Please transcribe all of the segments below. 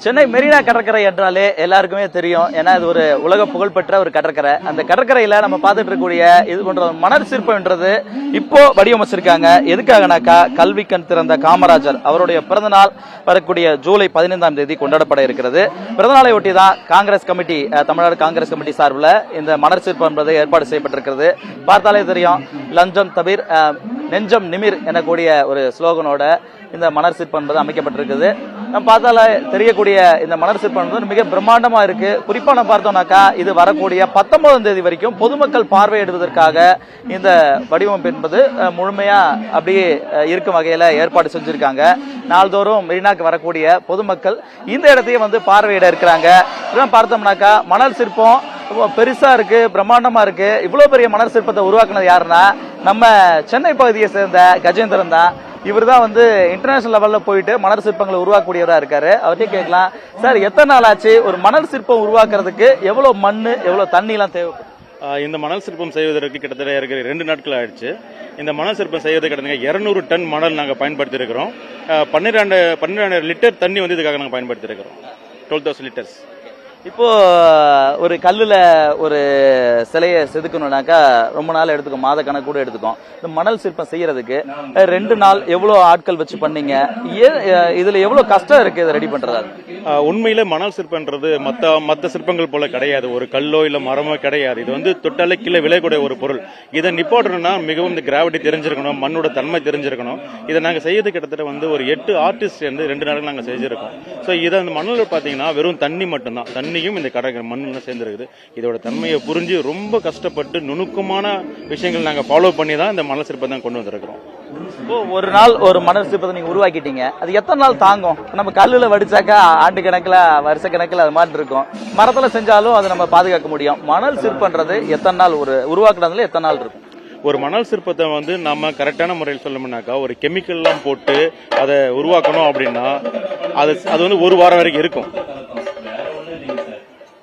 சென்னை மெரினா கடற்கரை என்றாலே எல்லாருக்குமே தெரியும். ஏன்னா இது ஒரு உலக புகழ்பெற்ற ஒரு கடற்கரை. அந்த கடற்கரையில நம்ம பார்த்துட்டு இருக்கக்கூடிய இது போன்ற மணல் சிற்பம்ன்றது இப்போ வடிவமைச்சிருக்காங்க. எதுக்காகனாக்கா கல்வி கண் திறந்த காமராஜர் அவருடைய பிறந்தநாள் வரக்கூடிய ஜூலை 15ஆம் தேதி கொண்டாடப்பட இருக்கிறது. பிறந்தநாளை ஒட்டி தான் காங்கிரஸ் கமிட்டி, தமிழ்நாடு காங்கிரஸ் கமிட்டி சார்பில் இந்த மணல் சிற்பம் என்பது ஏற்பாடு செய்யப்பட்டிருக்கிறது. பார்த்தாலே தெரியும், லஞ்சம் தவிர நெஞ்சம் நிமிர் எனக்கூடிய ஒரு ஸ்லோகனோட இந்த மணல் சிற்பம் என்பது அமைக்கப்பட்டிருக்குது. நம்ம பார்த்தால தெரியக்கூடிய இந்த மணல் சிற்பம் என்பது மிக பிரம்மாண்டமா இருக்கு. குறிப்பா நம்ம பார்த்தோம்னாக்கா இது வரக்கூடிய 19ஆம் தேதி வரைக்கும் பொதுமக்கள் பார்வையிடுவதற்காக இந்த வடிவமைப்பு என்பது முழுமையா அப்படியே இருக்கும் வகையில ஏற்பாடு செஞ்சிருக்காங்க. நாள்தோறும் மெரினாக்கு வரக்கூடிய பொதுமக்கள் இந்த இடத்தையும் வந்து பார்வையிட இருக்கிறாங்க. இதெல்லாம் பார்த்தோம்னாக்கா மணல் சிற்பம் பெருசா இருக்கு, பிரம்மாண்டமா இருக்கு. இவ்வளவு பெரிய மணல் சிற்பத்தை உருவாக்குனது யாருன்னா நம்ம சென்னை பகுதியை சேர்ந்த கஜேந்திரன் தான். இவர் தான் வந்து இன்டர்நேஷனல் லெவல்ல போயிட்டு மணல் சிற்பங்களை உருவாக்கக்கூடியவரா இருக்காரு. அவர்கிட்ட கேட்கலாம், சார் எத்தனை நாள் ஆச்சு ஒரு மணல் சிற்பம் உருவாக்குறதுக்கு? எவ்வளவு மண்ணு, எவ்வளவு தண்ணி எல்லாம் தேவைப்படும்? இந்த மணல் சிற்பம் செய்வதற்கு கிட்டத்தட்ட இருக்கிற 2 நாட்கள் ஆயிடுச்சு. இந்த மணல் சிற்பம் செய்வதற்கு கிட்டத்தட்ட 200 டன் மணல் நாங்கள் பயன்படுத்தி இருக்கிறோம். 12 லிட்டர் தண்ணி வந்து இதுக்காக நாங்கள் பயன்படுத்தி இருக்கிறோம். 12,000 லிட்டர்ஸ். இப்போ ஒரு கல்லுல ஒரு சிலையை செதுக்கணும்னாக்கா ரொம்ப நாள் எடுத்துக்கும், மாத கணக்கு கூட எடுத்துக்கும். இந்த மணல் சிற்பம் செய்யறதுக்கு 2 நாள் எவ்வளவு ஆட்கள் வச்சு பண்ணீங்க? இதுல எவ்வளவு கஷ்டம் இருக்கு இதை ரெடி பண்றதா? உண்மையில மணல் சிற்பம்ன்றது மற்ற சிற்பங்கள் போல கிடையாது. ஒரு கல்லோ இல்ல மரமோ கிடையாது. இது வந்து தொட்டாலே கீழே விளையக்கூடிய ஒரு பொருள். இதை நிப்பாட்டணும்னா மிகவும் இந்த கிராவிட்டி தெரிஞ்சிருக்கணும், மண்ணோட தன்மை தெரிஞ்சிருக்கணும். இதை நாங்க செய்யறது கிட்டத்தட்ட வந்து ஒரு 8 ஆர்டிஸ்ட் வந்து 2 நாளுக்கு நாங்க செஞ்சிருக்கோம். ஸோ இதை அந்த மணல் பாத்தீங்கன்னா வெறும் தண்ணி மட்டும்தான், தண்ணியும் இந்த கடற்கரை மண்ணெல்லாம் சேர்ந்துருக்குது. இதோட தன்மையை புரிஞ்சு ரொம்ப கஷ்டப்பட்டு நுணுக்கமான விஷயங்கள் நாங்க ஃபாலோ பண்ணி தான் இந்த மணல் சிற்பத்தை தான் கொண்டு வந்திருக்கிறோம். ஒரு நாள் ஒரு மணல் சிற்பத்தை நீங்க உருவாக்கிட்டீங்க, அது எத்தனை நாள் தாங்கும்? நம்ம கல்லுல வடிச்சாக்கா ஆண்டு கணக்குல வருஷ கணக்குல அது மாதிரி இருக்கும். மரத்துல செஞ்சாலும் அதை நம்ம பாதுகாக்க முடியும். மணல் சிற்பன்றது எத்தனை நாள் உருவாக்குறதுல எத்தனை நாள் இருக்கும்? ஒரு மணல் சிற்பத்தை வந்து நம்ம கரெக்டான முறையில் சொல்லணும்னாக்கா ஒரு கெமிக்கல்லாம் போட்டு அதை உருவாக்கணும் அப்படின்னா அது வந்து 1 வாரம் வரைக்கும் இருக்கும்.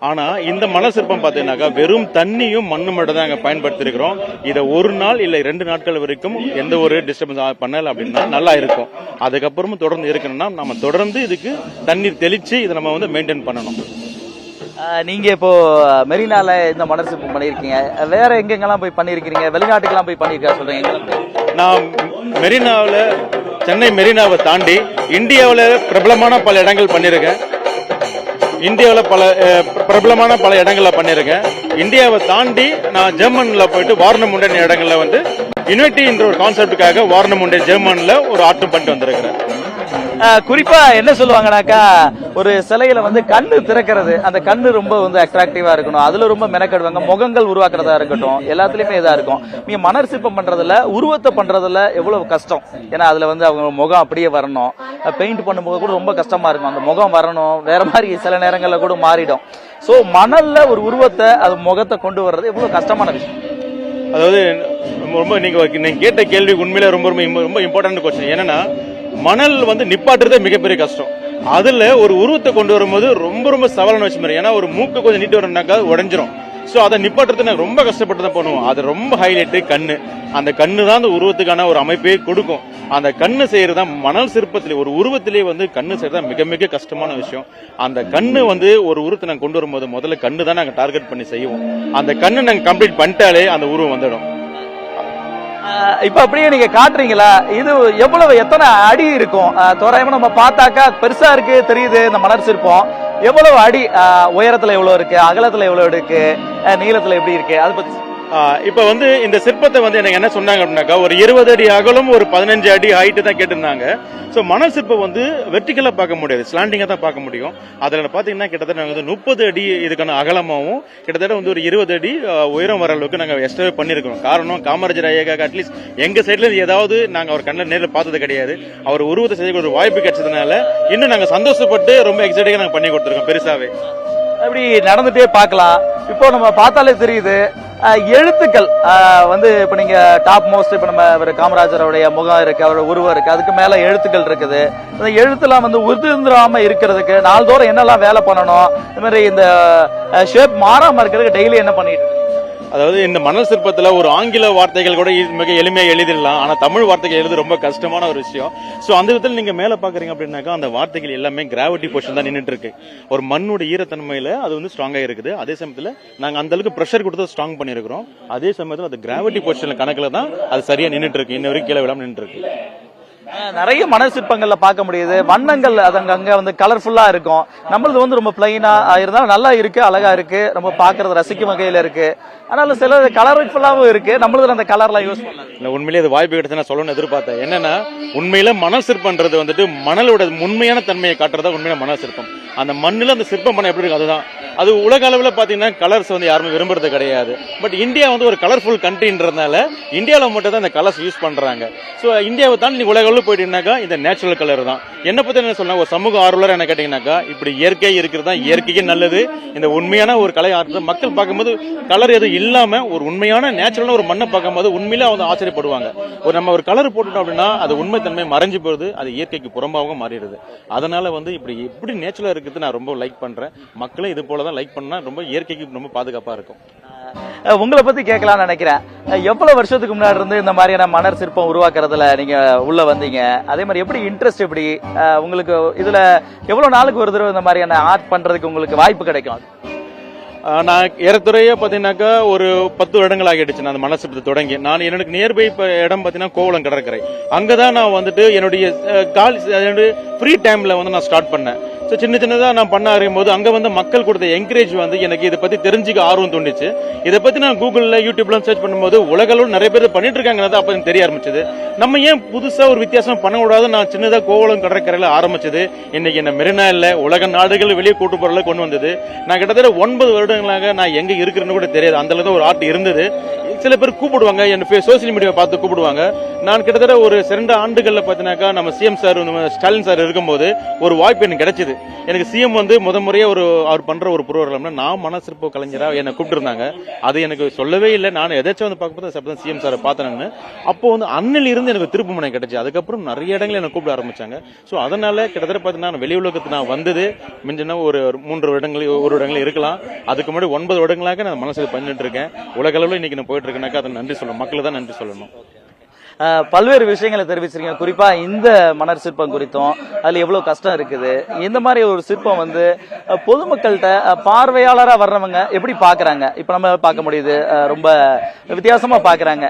ஆனா இந்த மணல் சிற்பம் பாத்தீங்கன்னாக்கா வெறும் தண்ணியும் மண்ணு மட்டும் தான் நாங்க பயன்படுத்தி இருக்கிறோம். இதை 1 நாள் இல்ல 2 நாட்கள் வரைக்கும் எந்த ஒரு டிஸ்டர்பன்ஸ் பண்ணல அப்படின்னா நல்லா இருக்கும். அதுக்கப்புறமும் தொடர்ந்து இருக்கணும்னா நம்ம தொடர்ந்து இதுக்கு தண்ணீர் தெளிச்சு இதை நம்ம வந்து மெயின்டைன் பண்ணணும். நீங்க இப்போ மெரினால இந்த மணல் சிற்பம் பண்ணிருக்கீங்க, வேற எங்கெங்கெல்லாம் போய் பண்ணிருக்கீங்க? வெளிநாட்டுக்கெல்லாம் போய் பண்ணிருக்கா சொல்றீங்க? நான் மெரினாவில், சென்னை மெரினாவை தாண்டி இந்தியாவில் பிரபலமான பல இடங்கள் பண்ணிருக்கேன். இந்தியாவில் பிரபலமான பல இடங்கள்ல பண்ணிருக்கேன். இந்தியாவை தாண்டி நான் ஜெர்மன்ல போயிட்டு வார்னமுண்டன் இடங்கள்ல வந்து யுனைட்டின்ற ஒரு கான்செப்டுக்காக வார்னமுண்டன் ஜெர்மன்ல ஒரு ஆட்டம் பண்ணிட்டு வந்திருக்கிறேன். குறிப்பா என்ன சொல்லுவாங்கனாக்கா, ஒரு சிலையில வந்து கண்ணு திறக்கிறது, அந்த கண்ணு ரொம்ப வந்து அட்ராக்டிவா இருக்கணும், அதுல ரொம்ப மெனக்கடுவாங்க. முகங்கள் உருவாக்குறதா இருக்கட்டும், எல்லாத்துலயுமே இதா இருக்கும். நீங்க மணல் சிற்பம் பண்றதுல, உருவத்தை பண்றதுல எவ்வளவு கஷ்டம்? ஏன்னா அதுல வந்து அவங்க முகம் அப்படியே வரணும். பெயிண்ட் பண்ணும்போது கூட ரொம்ப கஷ்டமா இருக்கும். அந்த முகம் வரணும், வேற மாதிரி சில நேரங்கள்ல கூட மாறிடும். சோ மணல்ல ஒரு உருவத்தை, அது முகத்தை கொண்டு வர்றது எவ்வளவு கஷ்டமான விஷயம். அதாவது ரொம்ப நீங்க கேட்ட கேள்வி உண்மையில ரொம்ப ரொம்ப இம்பார்ட்டன்ட் கொஸ்டின். என்னன்னா மணல் வந்து நிப்பாட்டுறதே மிகப்பெரிய கஷ்டம். அதுல ஒரு உருவத்தை கொண்டு வரும்போது ரொம்ப சவாலான விஷயம். ஏன்னா ஒரு மூக்கு கொஞ்சம் நீட்டு வரணும்னாக்கா உடஞ்சிரும். ஸோ அதை நிப்பாட்டுறது ரொம்ப கஷ்டப்பட்டு தான் பண்ணுவோம். அது ரொம்ப ஹைலைட்டு கண்ணு. அந்த கண்ணு தான் அந்த உருவத்துக்கான ஒரு அமைப்பே கொடுக்கும். அந்த கண்ணு செய்யறது தான் மணல் சிற்பத்திலே, ஒரு உருவத்திலே வந்து கண்ணு செய்யறது மிக மிக கஷ்டமான விஷயம். அந்த கண்ணு வந்து ஒரு உருவத்தை நாங்கள் கொண்டு வரும்போது முதல்ல கண்ணு தான் நாங்கள் டார்கெட் பண்ணி செய்வோம். அந்த கண்ணு நாங்கள் கம்ப்ளீட் பண்ணிட்டாலே அந்த உருவம் வந்துடும். இப்ப அப்படியே நீங்க காட்டுறீங்களா? இது எவ்வளவு, எத்தனை அடி இருக்கும் தோராயமா? நம்ம பார்த்தாக்கா பெருசா இருக்கு தெரியுது இந்த மணல் சிற்பம். எவ்வளவு அடி உயரத்துல எவ்வளவு இருக்கு, அகலத்துல எவ்வளவு இருக்கு, நீளத்துல எப்படி இருக்கு, அதை பத்தி? இப்ப வந்து இந்த சிற்பத்தை வந்து எனக்கு என்ன சொன்னாங்க அப்படின்னாக்கா ஒரு 20 அடி அகலம், ஒரு 15 அடி ஹைட்டு தான் கேட்டிருந்தாங்க. ஸோ மணல் சிற்பம் வந்து வெர்டிகலா பார்க்க முடியாது, ஸ்லாண்டிங்கா தான் பார்க்க முடியும். அதுல பாத்தீங்கன்னா கிட்டத்தட்ட நாங்கள் வந்து 30 அடி இதுக்கான அகலமாகவும் கிட்டத்தட்ட வந்து ஒரு 20 அடி உயரம் வர அளவுக்கு நாங்கள் எஸ்டிமேட் பண்ணிருக்கோம். காரணம் காமராஜர் ஐயாக்காக அட்லீஸ்ட் எங்க சைட்ல இருந்து ஏதாவது நாங்கள் அவர் கண்ணில் நேரில் பார்த்தது கிடையாது. அவர் உருவத்தை செய்ய ஒரு வாய்ப்பு கிடைச்சதுனால இன்னும் நாங்கள் சந்தோஷப்பட்டு ரொம்ப எக்ஸைட்டிங்கா நாங்கள் பண்ணி கொடுத்துருக்கோம் பெருசாவே. அப்படி நடந்துட்டே பார்க்கலாம். இப்போ நம்ம பார்த்தாலே தெரியுது எழுத்துக்கள் வந்து இப்ப நீங்க டாப் மோஸ்ட், இப்ப நம்ம காமராஜருடைய முகம் இருக்கு, அவரோட உருவம் இருக்கு, அதுக்கு மேல எழுத்துக்கள் இருக்குது. இந்த எழுத்துலாம் வந்து உதிர்ந்துடாம இருக்கிறதுக்கு நாள்தோறும் என்னெல்லாம் வேலை பண்ணணும், இந்த மாதிரி இந்த ஷேப் மாறாம இருக்கிறதுக்கு டெய்லி என்ன பண்ணிட்டு? அதாவது இந்த மணல் சிற்பத்துல ஒரு ஆங்கில வார்த்தைகள் கூட மிக எளிமையா எழுதிடலாம். ஆனா தமிழ் வார்த்தைகள் எழுது ரொம்ப கஷ்டமான ஒரு விஷயம். சோ அந்த விதத்துல நீங்க மேல பாக்குறீங்க அப்படின்னாக்கா அந்த வார்த்தைகள் எல்லாமே கிராவிட்டி பொசிஷன் தான் நின்னுட்டு இருக்கு. ஒரு மண்ணோட ஈரத்தன்மையில அது வந்து ஸ்ட்ராங்கா இருக்குது. அதே சமயத்துல நாங்க அந்த அளவுக்கு பிரஷர் கொடுத்து ஸ்ட்ராங் பண்ணிருக்கிறோம். அதே சமயத்துல அது கிராவிட்டி பொசிஷன் கணக்குல தான் அது சரியா நின்னுட்டு இருக்கு. இன்ன வரைக்கும் கீழே விடாம நின்னுட்டு இருக்கு. நிறைய மணல் சிற்பங்கள்ல பார்க்க முடியுது. வண்ணங்கள் அது அங்க வந்து கலர்ஃபுல்லா இருக்கும். நம்மளது வந்து ரொம்ப பிளைனா இருந்தாலும் நல்லா இருக்கு, அழகா இருக்கு, ரொம்ப பாக்குறது ரசிக்கும் வகையில இருக்கு. ஆனாலும் சில கலர்ஃபுல்லாவும் இருக்கு. நம்மளது அந்த கலர்லாம் யூஸ் பண்ணலாம். இல்ல உண்மையிலேயே அது வாய்ப்பு கிடைச்சு நான் சொல்லணும்னு எதிர்பார்த்தேன். என்னன்னா உண்மையில மணல் சிற்பம்ன்றது வந்துட்டு மணலோட உண்மையான தன்மையை காட்டுறதா உண்மையான மணல் சிற்பம். அந்த மண்ணுல அந்த சிற்பம் பண்ண எப்படி இருக்கு அதுதான். அது உலக அளவில் பாத்தீங்கன்னா கலர்ஸ் வந்து யாருமே விரும்புறது கிடையாது. பட் இந்தியா வந்து ஒரு கலர்ஃபுல் கண்ட்ரின்றதுனால இந்தியாவில் மட்டும் தான் இந்த கலர்ஸ் யூஸ் பண்றாங்க. ஸோ இந்தியாவை தாண்டி உலக அளவில் போயிட்டீங்கன்னாக்கா இந்த நேச்சுரல் கலர் தான். என்ன பத்தி என்ன சொல்லலாம், ஒரு சமூக ஆர்வலர் என்ன கேட்டீங்கன்னாக்கா இப்படி இயற்கை இருக்கிறது தான் இயற்கைக்கு நல்லது. இந்த உண்மையான ஒரு கலை ஆர்வத்தை மக்கள் பார்க்கும்போது கலர் எதுவும் இல்லாம ஒரு உண்மையான நேச்சுரலான ஒரு மண்ணை பார்க்கும்போது உண்மையில அவங்க ஆச்சரியப்படுவாங்க. நம்ம ஒரு கலர் போட்டுட்டோம் அப்படின்னா அது உண்மை தன்மை மறைஞ்சு போகுது, அது இயற்கைக்கு புறம்பாகவும் மாறிடுது. அதனால வந்து இப்படி எப்படி நேச்சுரலா இருக்குது நான் ரொம்ப லைக் பண்றேன். மக்களும் இது போல லைக் பண்ணா ரொம்ப இயற்கைக்கு ரொம்ப பாதுகாப்பா இருக்கும். உங்களை பத்தி கேட்கலாம்னு நினைக்கிறேன். எவ்வளவு வருஷத்துக்கு முன்னாடி இருந்து இந்த மாதிரியான மணல் சிற்பம் உருவாக்குறதுல நீங்க உள்ள வந்தீங்க? அதே மாதிரி எப்படி இன்ட்ரெஸ்ட் எப்படி உங்களுக்கு இதுல எவ்வளவு நாளுக்கு ஒரு தடவை இந்த மாதிரியான ஆர்ட் பண்றதுக்கு உங்களுக்கு வாய்ப்பு கிடைக்கும்? நான் ஏறத்துறைய பாத்தீங்கன்னாக்கா ஒரு 10 வருடங்கள் ஆகிடுச்சு நான் அந்த மணல் சிற்பத்தை தொடங்கி. நான் எனக்கு நியர்பை இடம் பாத்தீங்கன்னா கோவளம் கடற்கரை. அங்கதான் நான் வந்துட்டு என்னுடைய ஃப்ரீ டைம்ல வந்து நான் ஸ்டார்ட் பண்ணேன். சின்ன சின்னதா நான் பண்ண ஆரம்பிக்கும்போது அங்க வந்து மக்கள் கொடுத்த என்கரேஜ் வந்து எனக்கு இதை பத்தி தெரிஞ்சுக்க ஆர்வம் தோணுச்சு. இதை பத்தி நான் கூகுள்ல யூடியூப்ல சர்ச் பண்ணும்போது உலகளவில் நிறைய பேர் பண்ணிட்டு இருக்காங்க. அப்ப எனக்கு தெரிய ஆரம்பிச்சது நம்ம ஏன் புதுசா ஒரு வித்தியாசம் பண்ணக்கூடாது. நான் சின்னதா கோவளம் கடற்கரையில ஆரம்பிச்சது. இன்னைக்கு என்ன மெரினா இல்ல உலக நாடுகள் வெளியே கூட்டு போறல கொண்டு வந்தது. நான் கிட்டத்தட்ட 9 வருடங்களாக நான் எங்க இருக்கிறேன்னு கூட தெரியாது. அந்த அளவுக்கு ஒரு ஆர்ட் இருந்தது. சில பேர் கூப்பிடுவாங்க, என்ன சோசியல் மீடியா பார்த்து கூப்பிடுவாங்க. நான் கிட்டத்தட்ட ஒரு 2 ஆண்டுகள்ல பாத்தீங்கன்னாக்கா நம்ம சிஎம் சார் ஸ்டாலின் சார் இருக்கும்போது ஒரு வாய்ப்பு எனக்கு கிடைச்சது. எனக்கு சிஎம் வந்து முறையா அவர் பண்ற ஒரு ப்ரோக்ராம்ல நான் மணல் சிற்ப கலைஞரா என்ன கூப்பிட்டு இருந்தாங்க. அது எனக்கு சொல்லவே இல்லை. நான் எதாச்சும் வந்து பார்க்கும்போது சிஎம் சாரை பார்த்தேன்னு. அப்போ வந்து அண்ணில் இருந்து எனக்கு திருப்பு முனை கிடைச்சு. அதுக்கப்புறம் நிறைய இடங்கள் என்ன கூப்பிட ஆரம்பிச்சாங்க. ஸோ அதனால கிட்டத்தட்ட பாத்தீங்கன்னா வெளி உலகத்துக்கு நான் வந்தது மிஞ்சினா ஒரு 3 வருடங்கள் இருக்கலாம். அதுக்கு முன்னாடி 9 வருடங்களாக நான் மனசு பண்ணிட்டு இருக்கேன். உலக அளவில் இன்னைக்கு நான் போயிட்டு இருக்கேன்னாக்கா அதை நன்றி சொல்லணும், மக்கள் தான் நன்றி சொல்லணும். பல்வேறு விஷயங்களை தெரிவிச்சிருக்கீங்க. குறிப்பா இந்த மணல் சிற்பம் குறித்தும் அதுல எவ்வளவு கஷ்டம் இருக்குது. இந்த மாதிரி ஒரு சிற்பம் வந்து பொதுமக்கள்கிட்ட பார்வையாளரா வர்றவங்க எப்படி பாக்குறாங்க? இப்ப நம்ம பார்க்க முடியுது, ரொம்ப வித்தியாசமா பாக்குறாங்க.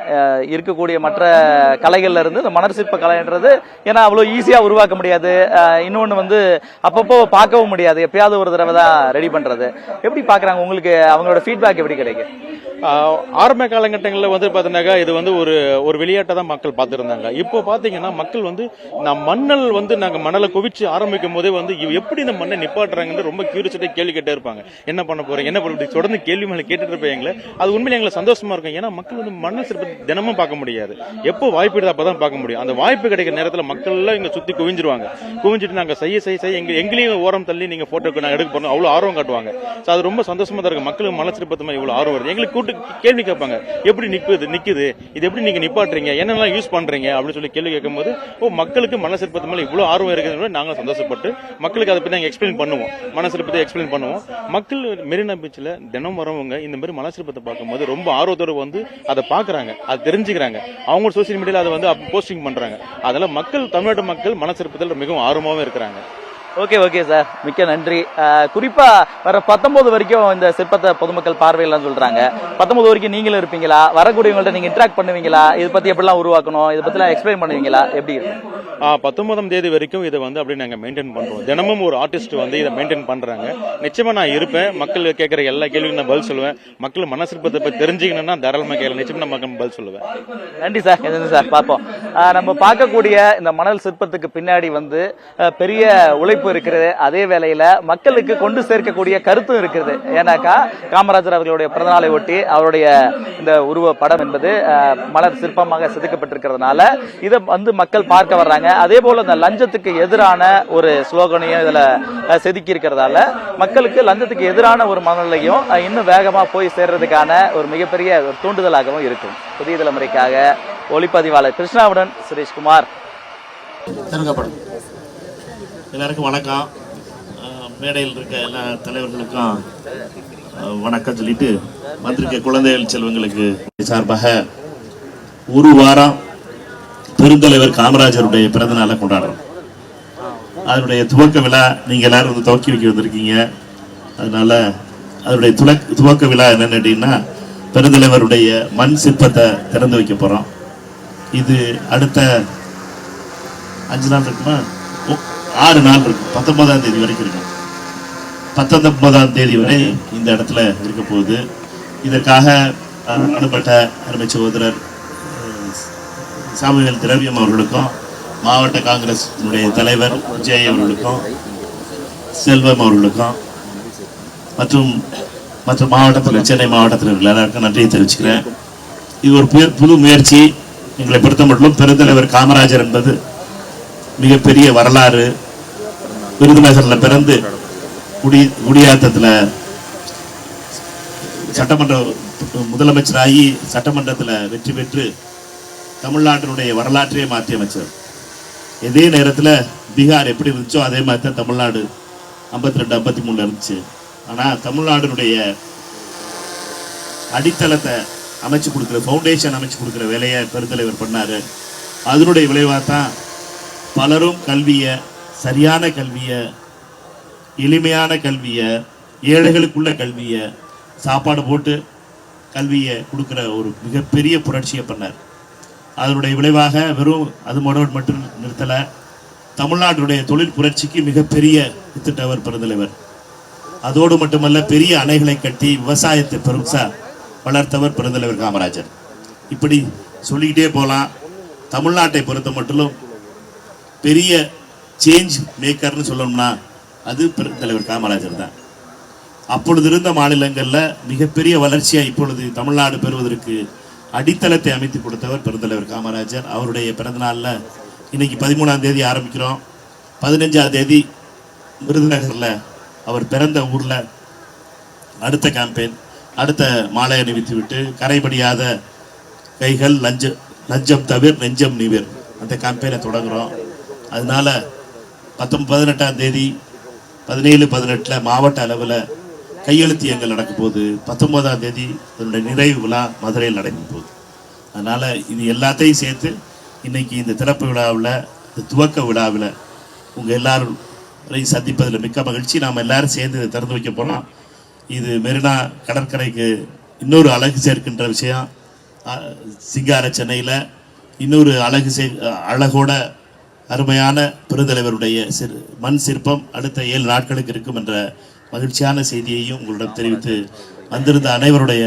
இருக்கக்கூடிய மற்ற கலைகள்ல இருந்து இந்த மணல் சிற்ப கலைன்றது ஏன்னா அவ்வளவு ஈஸியா உருவாக்க முடியாது. இன்னொன்னு வந்து அப்பப்போ பார்க்கவும் முடியாது, எப்பயாவது ஒரு தடவை தான் ரெடி பண்றது. எப்படி பாக்குறாங்க? உங்களுக்கு அவங்களோட ஃபீட்பேக் எப்படி கிடைக்கும்? ஆரம்ப காலகட்டங்களில் வந்து பாத்தீங்கன்னாக்கா இது வந்து ஒரு விளையாட்டை தான் மக்கள் பார்த்துருந்தாங்க. இப்போ பாத்தீங்கன்னா மக்கள் வந்து நான் மண்ணல் வந்து நாங்க மணலை குவிச்சு ஆரம்பிக்கும் போதே வந்து எப்படி இந்த மண்ணை நிப்பாட்டுறாங்கன்னு ரொம்ப கியூரியாசிட்டி கேள்வி கேட்டே இருப்பாங்க. என்ன பண்ண போறீங்க, என்ன பண்ண தொடர்ந்து கேள்வி மேலே கேட்டுட்டு இருப்பாங்க. அது உண்மையில எங்களுக்கு சந்தோஷமா இருக்கும். ஏன்னா மக்கள் வந்து மண்ணல் சிற்பத்தை தினமும் பார்க்க முடியாது. எப்போ வாய்ப்பு எடுத்து அப்பதான் பார்க்க முடியும். அந்த வாய்ப்பு கிடைக்கிற நேரத்தில் மக்கள் எல்லாம் இங்க சுத்தி குவிஞ்சிருவாங்க. குவிஞ்சிட்டு நாங்க செய்ய எங்களையும் ஓரம் தள்ளி நீங்க போட்டோக்கு நாங்க எடுக்க போறோம் அவ்வளவு ஆர்வம் காட்டுவாங்க. அது ரொம்ப சந்தோஷமா தான் இருக்கு. மக்களுக்கு மணல் சிற்பத்து மாதிரி இவ்வளவு ஆர்வம் வருது. எங்களுக்கு கேள்வி கேட்பாங்க, எப்படி நிக்குது, இது எப்படி நீங்க நிப்பாட்டுறீங்க, என்னெல்லாம் யூஸ் பண்றீங்க அப்படின்னு சொல்லி கேள்வி கேட்கும்போது மக்களுக்கு மணல் சிற்பத்து மேல இவ்வளவு ஆர்வம் இருக்குது. நாங்களும் சந்தோஷப்பட்டு மக்களுக்கு அதை பத்தி எக்ஸ்பிளைன் பண்ணுவோம், மணல் சிற்பத்தை எக்ஸ்பிளைன் பண்ணுவோம். மக்கள் மெரினா பீச்சில் தினம் வரவங்க இந்த மாதிரி மணல் சிற்பத்தை பார்க்கும்போது ரொம்ப ஆர்வத்தோடு வந்து அதை பாக்குறாங்க, அதை தெரிஞ்சுக்கிறாங்க. அவங்க சோசியல் மீடியால அதை வந்து போஸ்டிங் பண்றாங்க. அதெல்லாம் மக்கள், தமிழ்நாட்டு மக்கள் மணல் சிற்பத்தில் மிகவும் ஆர்வமாவே இருக்கிறாங்க. ஓகே சார், மிக்க நன்றி. குறிப்பா வர 19 வரைக்கும் இந்த சிற்பத்தை பொதுமக்கள் பார்வையிலாம் சொல்றாங்க. 19 வரைக்கும் நீங்களும் இருப்பீங்களா? வரக்கூடியவங்கள்ட்ட நீங்க இன்டராக்ட் பண்ணுவீங்களா? இதை பத்தி எப்படிலாம் உருவாக்கணும், இதை பத்தி எக்ஸ்பிளைன் பண்ணுவீங்களா? எப்படி இருக்கு? 19ஆம் தேதி வரைக்கும் இதை வந்து அப்படி நாங்க மெயின்டைன் பண்றோம். தினமும் ஒரு ஆர்டிஸ்ட் வந்து இதை மெயின்டைன் பண்றாங்க. நிச்சயமா நான் இருப்பேன். மக்கள் கேட்கிற எல்லா கேள்விக்கும் நான் பதில் சொல்லுவேன். மக்கள் மணல் சிற்பத்தை பத்தி தெரிஞ்சுக்கணும்னா தாராளமா கேட்கல, நிச்சயமா நான் மக்கள் பதில் சொல்லுவேன். நன்றி சார். சார் பார்ப்போம். நம்ம பார்க்கக்கூடிய இந்த மணல் சிற்பத்துக்கு பின்னாடி வந்து பெரிய உழைப்பு இருக்கிறது. அதே வேளையில மக்களுக்கு கொண்டு சேர்க்கக்கூடிய கருத்தும் இருக்குது. ஏன்னாக்கா காமராஜர் அவர்களுடைய பிறந்தநாளை ஒட்டி அவருடைய இந்த உருவ படம் என்பது மலர் சிற்பமாக செதுக்கப்பட்டிருக்கிறதுனால இதை வந்து மக்கள் பார்க்க வர்றாங்க. அதே போல இந்த லஞ்சத்துக்கு எதிரான ஒரு ஸ்லோகனையும் இதுல செதுக்கி இருக்கிறதால மக்களுக்கு லஞ்சத்துக்கு எதிரான ஒரு மனநிலையும் இன்னும் வேகமா போய் சேர்றதுக்கான ஒரு மிகப்பெரிய ஒரு தூண்டுதலாகவும் இருக்கும். புதிய தலைமுறைக்காக ஒளிப்பதிவாளர் கிருஷ்ணாவுடன் சுரேஷ்குமார். எல்லாருக்கும் வணக்கம். மேடையில் இருக்க எல்லா தலைவர்களுக்கும் வணக்கம் சொல்லிட்டு வந்திருக்க குழந்தைகள் செல்வங்களுக்கு சார்பாக ஒரு வாரம் பெருந்தலைவர் காமராஜருடைய பிறந்த நாளை கொண்டாடுறோம். அதனுடைய துவக்க விழா நீங்க எல்லாரும் வந்து துவக்கி வைக்க வந்திருக்கீங்க. அதனால அதனுடைய துவக்க விழா என்னன்னு கேட்டீங்கன்னா, பெருந்தலைவருடைய மண் சிற்பத்தை திறந்து வைக்க போறோம். இது அடுத்த 5 நாள் இருக்குமா, 6 நாள் இருக்கும். 19ஆம் தேதி வரைக்கும் இருக்கும். 19ஆம் தேதி வரை இந்த இடத்துல இருக்க போகுது. இதற்காக அனுப்பட்ட அருமை சகோதரர் சாமுவேல் திரவியம் அவர்களுக்கும், மாவட்ட காங்கிரஸ் தலைவர் விஜய் அவர்களுக்கும், செல்வம் அவர்களுக்கும் மற்றும் மற்ற மாவட்டத்தில், சென்னை மாவட்டத்தில் இருக்கிற எல்லாருக்கும் நன்றியை தெரிவிச்சுக்கிறேன். இது ஒரு புது முயற்சி. எங்களை பொறுத்த மட்டும் பெருந்தலைவர் காமராஜர் என்பது மிகப்பெரிய வரலாறு. விருதுநகரில் பிறந்து குடியாத்தத்தில் சட்டமன்ற முதலமைச்சராகி சட்டமன்றத்தில் வெற்றி பெற்று தமிழ்நாட்டினுடைய வரலாற்றையே மாற்றி அமைச்சர். இதே நேரத்தில் பீகார் எப்படி இருந்துச்சோ அதே மாதிரி தான் தமிழ்நாடு 52, 53 இருந்துச்சு. ஆனால் தமிழ்நாட்டினுடைய அடித்தளத்தை அமைச்சு கொடுக்குற, ஃபவுண்டேஷன் அமைச்சு கொடுக்குற வேலையை பெருந்தலைவர் பண்ணார். அதனுடைய விளைவாக தான் பலரும் கல்வியை, சரியான கல்வியை, எளிமையான கல்வியை, ஏழைகளுக்குள்ள கல்வியை, சாப்பாடு போட்டு கல்வியை கொடுக்குற ஒரு மிகப்பெரிய புரட்சியை பண்ணார். அதனுடைய விளைவாக வெறும் அது மட்டும் நிறுத்தலை, தமிழ்நாட்டுடைய தொழில் புரட்சிக்கு மிகப்பெரிய வித்திட்டவர் பெருந்தலைவர். அதோடு மட்டுமல்ல, பெரிய அணைகளை கட்டி விவசாயத்தை பெருசா வளர்த்தவர் பெருந்தலைவர் காமராஜர். இப்படி சொல்லிக்கிட்டே போகலாம். தமிழ்நாட்டை பொறுத்த மட்டும் பெரிய சேஞ்ச் மேக்கர்னு சொல்லணும்னா அது பெருந்தலைவர் காமராஜர் தான். அப்பொழுது இருந்த மாநிலங்களில் மிகப்பெரிய வளர்ச்சியாக இப்பொழுது தமிழ்நாடு பெறுவதற்கு அடித்தளத்தை அமைத்து கொடுத்தவர் பெருந்தலைவர் காமராஜர். அவருடைய பிறந்த நாளில் இன்னைக்கு 13ஆம் தேதி ஆரம்பிக்கிறோம். 15ஆம் தேதி விருதுநகரில் அவர் பிறந்த ஊரில் அடுத்த கேம்பெயின், அடுத்த மாலை அணிவித்து விட்டு கரைபடியாத கைகள் லஞ்சம் தவிர நெஞ்சம் நிவிர் அந்த கேம்பெயினை தொடங்குகிறோம். அதனால 18ஆம் தேதி 17, 18 மாவட்ட அளவில் கையெழுத்து எங்கள் நடக்கும் போது 19ஆம் தேதி அதனுடைய நிறைவு விழா மதுரையில் நடக்கும் போது. அதனால இது எல்லாத்தையும் சேர்த்து இன்னைக்கு இந்த திறப்பு விழாவில், இந்த துவக்க விழாவில் உங்கள் எல்லாரையும் சந்திப்பதில் மிக்க மகிழ்ச்சி. நாம் எல்லாரும் சேர்ந்து இதை திறந்து வைக்க போகிறோம். இது மெரினா கடற்கரைக்கு இன்னொரு அழகு சேர்க்கின்ற விஷயம். சிங்கார சென்னையில் இன்னொரு அழகோட அருமையான பெருந்தலைவருடைய மண் சிற்பம் அடுத்த 7 நாட்களுக்கு இருக்கும் என்ற மகிழ்ச்சியான செய்தியையும் உங்களிடம் தெரிவித்து வந்திருந்த அனைவருடைய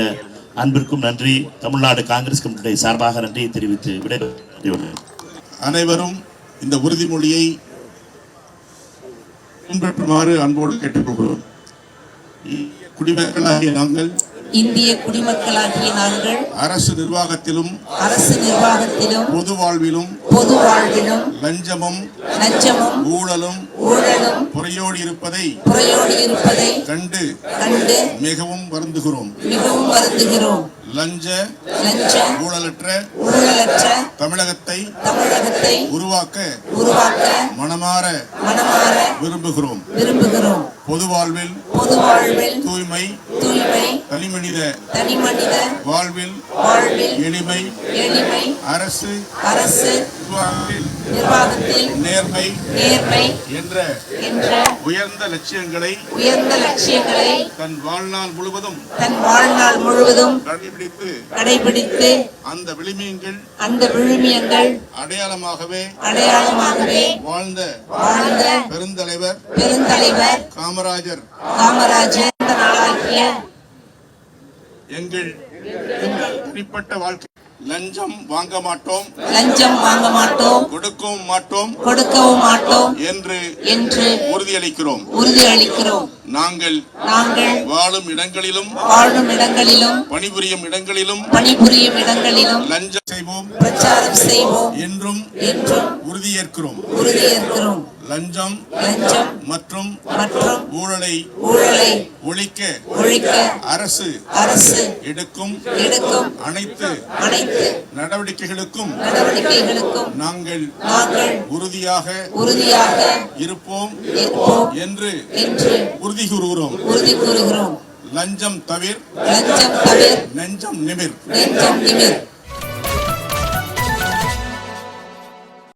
அன்பிற்கும் நன்றி. தமிழ்நாடு காங்கிரஸ் கமிட்டியுடைய சார்பாக நன்றியை தெரிவித்து விடைபெறுகிறேன். அனைவரும் இந்த உறுதிமொழியை பின்பற்றுமாறு அன்போடு கேட்டுக்கொள்கிறோம். இந்திய குடிமக்களாகிய நாங்கள் அரசு நிர்வாகத்திலும் பொது வாழ்விலும் லஞ்சமும் ஊழலும் புறையோடி இருப்பதை கண்டு மிகவும் வருந்துகிறோம். லஞ்ச ஊழலற்ற தமிழகத்தை உருவாக்க மனமாற விரும்புகிறோம். பொது வாழ்வில் தூய்மை, தனிமனித வாழ்வில் எளிமை, அரசு நிர்வாகத்தில் நேர்மை என்ற உயர்ந்த லட்சியங்களை தன் வாழ்நாள் முழுவதும் கடைபிடித்து அந்த விழுமியங்கள் அடையாளமாகவே வாழ்ந்த பெருந்தலைவர் காமராஜர் எங்கள் தனிப்பட்ட வாழ்க்கை லஞ்சம் வாங்க மாட்டோம், கொடுக்கவும் மாட்டோம் என்று உறுதியளிக்கிறோம். நாங்கள் வாழும் இடங்களிலும் பணிபுரியும் இடங்களிலும் லஞ்சம் செய்வோம், பிரச்சாரம் செய்வோம் என்றும் உறுதியேற்கிறோம். லஞ்சம் மற்றும் ஊழலை ஒழிக்க அரசு எடுக்கும் அனைத்து நடவடிக்கைகளுக்கும் நாங்கள் உறுதியாக இருப்போம் என்று உறுதி கூறுகிறோம். லஞ்சம் தவிர் லஞ்சம் தவிர் நெஞ்சம் நிமிர் நெஞ்சம் நிமிர்